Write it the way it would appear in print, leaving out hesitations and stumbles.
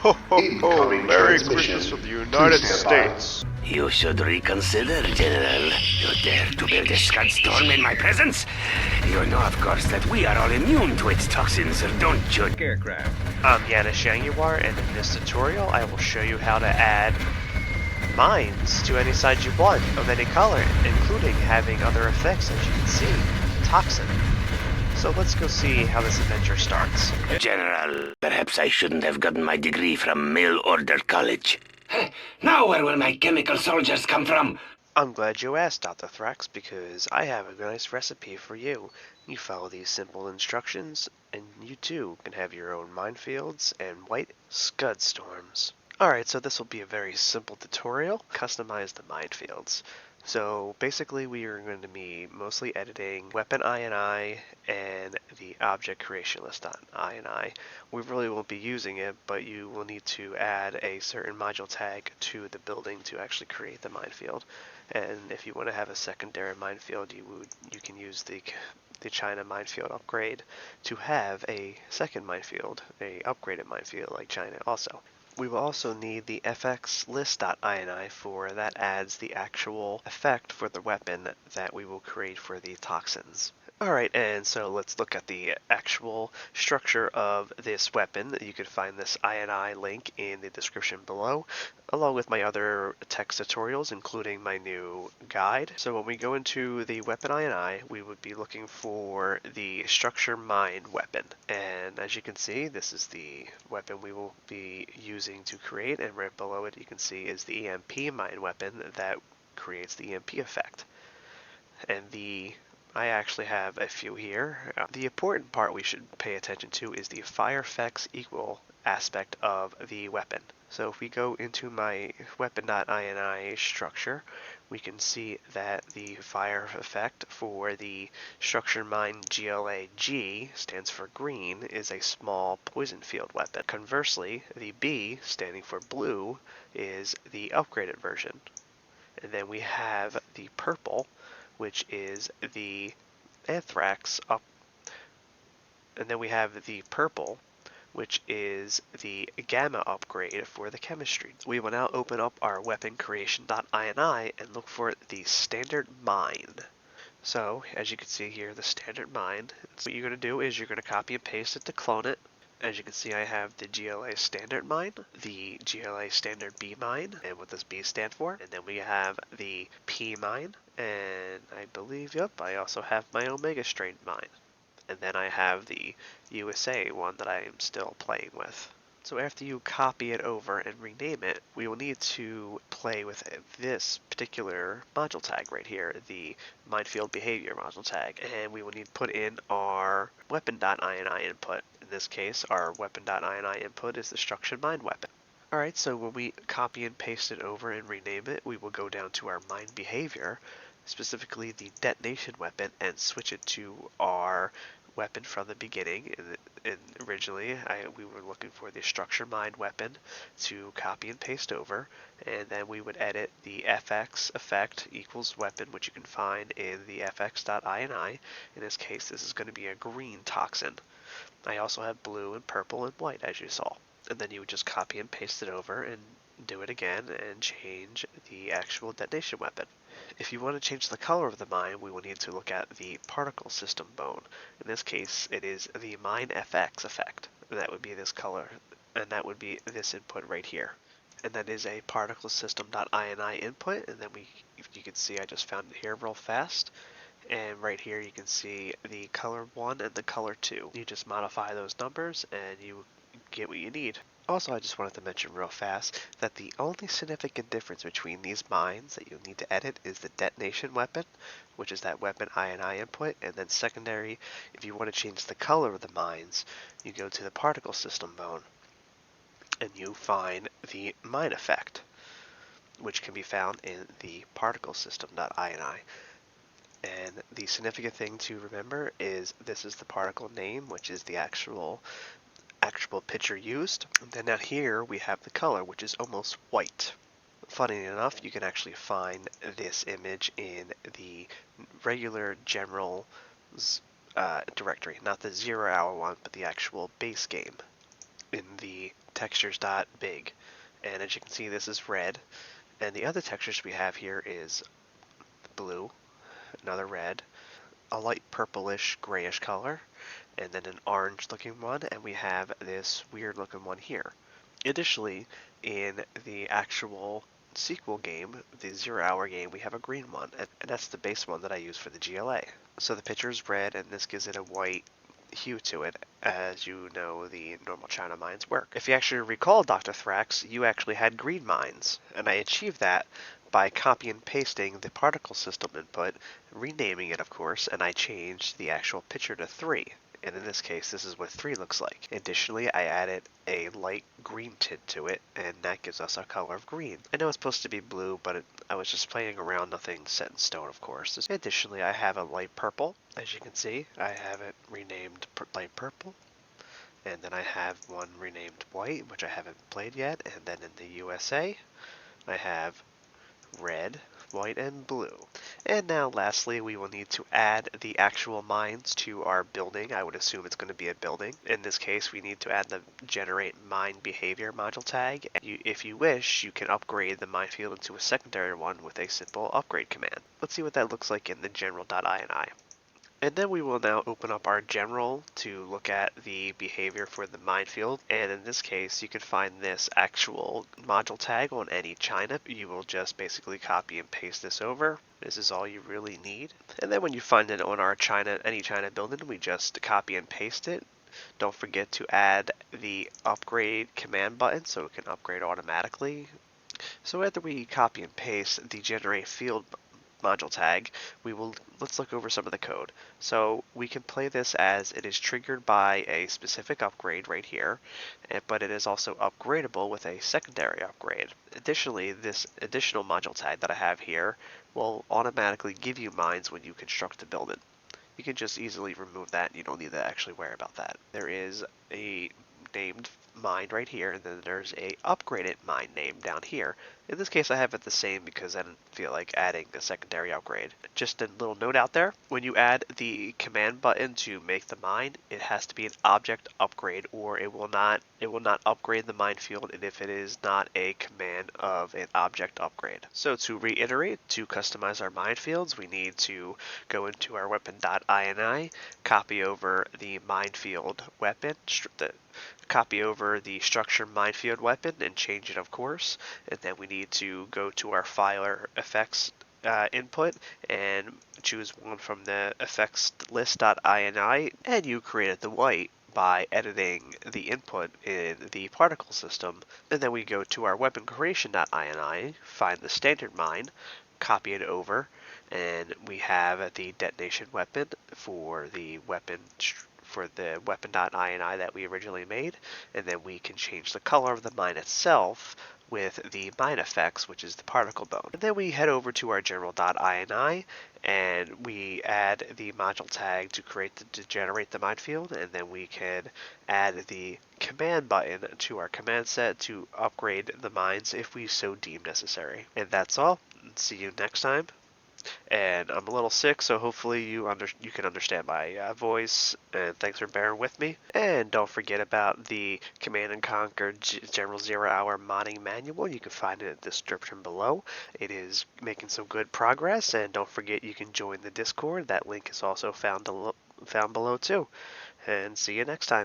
Ho ho ho! Incoming Merry transmission. Christmas from the Please United stand by. States! You should reconsider, General. You dare to build a scud storm in my presence? You know, of course, that we are all immune to its toxins, don't you? Aircraft. I'm Yanis Yangiwar, and in this tutorial I will show you how to add mines to any side you want of any color, including having other effects, as you can see. Toxin. So let's go see how this adventure starts. General, perhaps I shouldn't have gotten my degree from Mill Order College. Now where will my chemical soldiers come from? I'm glad you asked, Dr. Thrax, because I have a nice recipe for you. You follow these simple instructions, and you too can have your own minefields and white scud storms. Alright, so this will be a very simple tutorial. Customize the minefields. So basically we are going to be mostly editing weapon INI and the object creation list on INI. We really won't be using it, but you will need to add a certain module tag to the building to actually create the minefield. And if you want to have a secondary minefield, you can use the China minefield upgrade to have a second minefield, a upgraded minefield like China also. We will also need the fx list.ini for that adds the actual effect for the weapon that we will create for the toxins. Alright, and so let's look at the actual structure of this weapon. You can find this INI link in the description below, along with my other text tutorials, including my new guide. So when we go into the weapon INI, we would be looking for the structure mine weapon. And as you can see, this is the weapon we will be using to create, and right below it you can see is the EMP mine weapon that creates the EMP effect. And I actually have a few here. The important part we should pay attention to is the fire effects equal aspect of the weapon. So if we go into my weapon.ini structure, we can see that the fire effect for the structure mine GLA-G stands for green is a small poison field weapon. Conversely, the B standing for blue is the upgraded version. And then we have the purple, which is the anthrax up, and then we have the purple, which is the gamma upgrade for the chemistry. We will now open up our weapon creation.ini and look for the standard mine. So as you can see here, the standard mine, what you're going to do is you're going to copy and paste it to clone it. As you can see, I have the GLA standard mine, the GLA standard B mine, and what does B stand for? And then we have the P mine, and I believe, yep, I also have my Omega strain mine. And then I have the USA one that I am still playing with. So after you copy it over and rename it, we will need to play with this particular module tag right here, the minefield behavior module tag, and we will need to put in our weapon.ini input. In this case, our weapon.ini input is the structured mine weapon. Alright, so when we copy and paste it over and rename it, we will go down to our mine behavior, specifically the detonation weapon, and switch it to our weapon from the beginning. And originally we were looking for the structure mine weapon to copy and paste over, and then we would edit the fx effect equals weapon, which you can find in the fx.ini. In this case, this is going to be a green toxin. I also have blue and purple and white, as you saw. And then you would just copy and paste it over and do it again and change the actual detonation weapon. If you want to change the color of the mine, we will need to look at the particle system bone. In this case, it is the mine FX effect. And that would be this color, and that would be this input right here. And that is a particle system.ini input, and then if you can see, I just found it here real fast. And right here you can see the color 1 and the color 2. You just modify those numbers and you get what you need. Also, I just wanted to mention real fast that the only significant difference between these mines that you'll need to edit is the detonation weapon, which is that weapon INI input, and then secondary, if you want to change the color of the mines, you go to the particle system bone and you find the mine effect, which can be found in the particle system.ini. And the significant thing to remember is this is the particle name, which is the actual picture used. And then down here we have the color, which is almost white. Funny enough, you can actually find this image in the regular general directory, not the 0 hour one, but the actual base game. in the textures dot big. And as you can see, this is red. And the other textures we have here is blue, another red, a light purplish grayish color, and then an orange looking one, and we have this weird looking one here. Additionally, in the actual sequel game, the 0 Hour game, we have a green one, and that's the base one that I use for the GLA. So the picture is red, and this gives it a white hue to it, as you know the normal China mines work. If you actually recall, Dr. Thrax, you actually had green mines, and I achieved that by copy and pasting the particle system input, renaming it of course, and I changed the actual picture to 3. And in this case, this is what 3 looks like. Additionally, I added a light green tint to it, and that gives us a color of green. I know it's supposed to be blue, but I was just playing around, nothing set in stone, of course. Additionally, I have a light purple. As you can see, I have it renamed light purple. And then I have one renamed white, which I haven't played yet. And then in the USA, I have red, white, and blue. And now lastly, we will need to add the actual mines to our building. I would assume it's going to be a building. In this case, we need to add the generate mine behavior module tag. If you wish, you can upgrade the minefield into a secondary one with a simple upgrade command. Let's see what that looks like in the general.ini. And then we will now open up our general to look at the behavior for the minefield. And in this case, you can find this actual module tag on any China. You will just basically copy and paste this over. This is all you really need. And then when you find it on our any China building, we just copy and paste it. Don't forget to add the upgrade command button so it can upgrade automatically. So after we copy and paste the generate field module tag, let's look over some of the code. So we can play this as it is triggered by a specific upgrade right here, but it is also upgradable with a secondary upgrade. Additionally, this additional module tag that I have here will automatically give you mines when you construct the building. You can just easily remove that, and you don't need to actually worry about that. There is a named mine right here, and then there's a upgraded mine name down here. In this case, I have it the same because I didn't feel like adding a secondary upgrade. Just a little note out there, when you add the command button to make the mine, it has to be an object upgrade, or it will not upgrade the minefield if it is not a command of an object upgrade. So to reiterate, to customize our minefields, we need to go into our weapon.ini, copy over the minefield weapon, copy over the structure minefield weapon and change it, of course. And then we need to go to our filer effects input and choose one from the effects list.ini, and you created the white by editing the input in the particle system. And then we go to our weapon creation.ini, find the standard mine, copy it over, and we have the detonation weapon for the weapon.ini that we originally made, and then we can change the color of the mine itself with the mine effects, which is the particle bone. And then we head over to our general.ini and we add the module tag to generate the minefield, and then we can add the command button to our command set to upgrade the mines if we so deem necessary. And that's all. See you next time. And I'm a little sick, so hopefully you can understand my voice, and thanks for bearing with me. And don't forget about the Command & Conquer General 0 Hour modding manual. You can find it in the description below. It is making some good progress, and don't forget you can join the Discord. That link is also found below too. And see you next time.